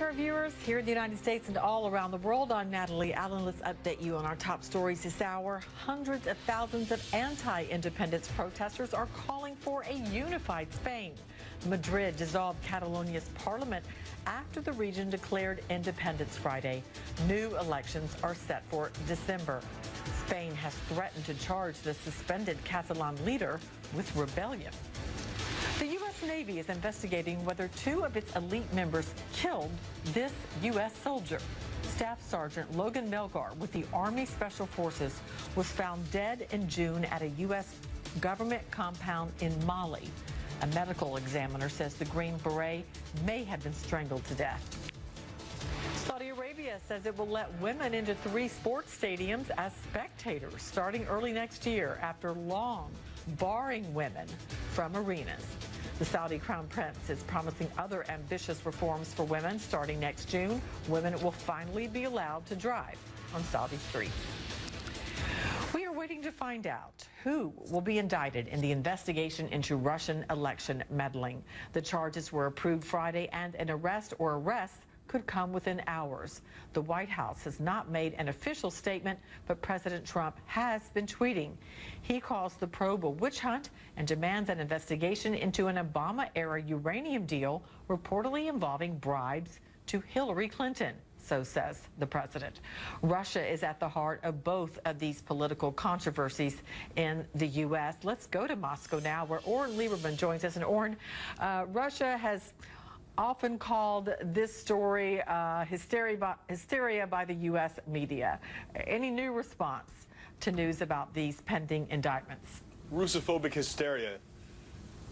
to our viewers here in the United States and all around the world. I'm Natalie Allen. Let's update you on our top stories this hour. Hundreds of thousands of anti-independence protesters are calling for a unified Spain. Madrid dissolved Catalonia's parliament after the region declared independence Friday. New elections are set for December. Spain has threatened to charge the suspended Catalan leader with rebellion. The U.S. Navy is investigating whether two of its elite members killed this U.S. soldier. Staff Sergeant Logan Melgar with the Army Special Forces was found dead in June at a U.S. government compound in Mali. A medical examiner says the Green Beret may have been strangled to death. Saudi Arabia says it will let women into 3 sports stadiums as spectators starting early next year after long barring women from arenas. The Saudi Crown Prince is promising other ambitious reforms for women starting next June. Women will finally be allowed to drive on Saudi streets. We are waiting to find out who will be indicted in the investigation into Russian election meddling. The charges were approved Friday, and an arrest or arrests could come within hours. The White House has not made an official statement, but President Trump has been tweeting. He calls the probe a witch hunt and demands an investigation into an Obama-era uranium deal reportedly involving bribes to Hillary Clinton. So says the president. Russia is at the heart of both of these political controversies in the U.S. Let's go to Moscow now, where Oren Lieberman joins us. And Oren, Russia has often called this story hysteria by the U.S. media. Any new response to news about these pending indictments? Russophobic hysteria.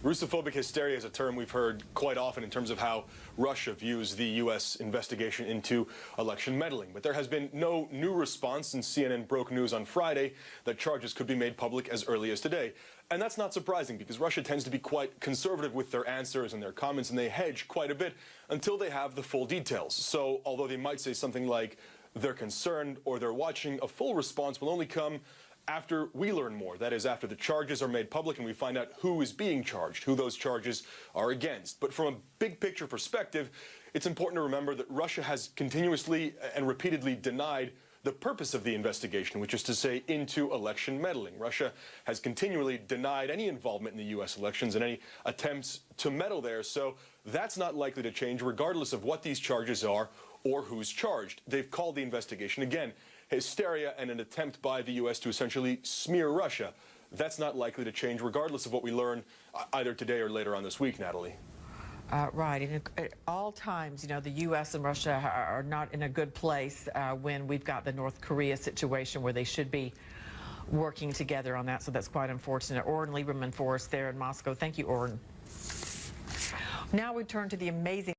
Russophobic hysteria is a term we've heard quite often in terms of how Russia views the U.S. investigation into election meddling. But there has been no new response since CNN broke news on Friday that charges could be made public as early as today. And that's not surprising, because Russia tends to be quite conservative with their answers and their comments, and they hedge quite a bit until they have the full details. So although they might say something like they're concerned or they're watching, a full response will only come after we learn more. That is, after the charges are made public and we find out who is being charged, who those charges are against. But from a big picture perspective, it's important to remember that Russia has continuously and repeatedly denied the purpose of the investigation, which is to say into election meddling. Russia has continually denied any involvement in the U.S. elections and any attempts to meddle there. So that's not likely to change regardless of what these charges are or who's charged. They've called the investigation, again, hysteria and an attempt by the U.S. to essentially smear Russia. That's not likely to change regardless of what we learn either today or later on this week, Natalie. Right. And at all times, you know, the U.S. and Russia are not in a good place when we've got the North Korea situation where they should be working together on that. So that's quite unfortunate. Oren Lieberman for us there in Moscow. Thank you, Oren. Now we turn to the amazing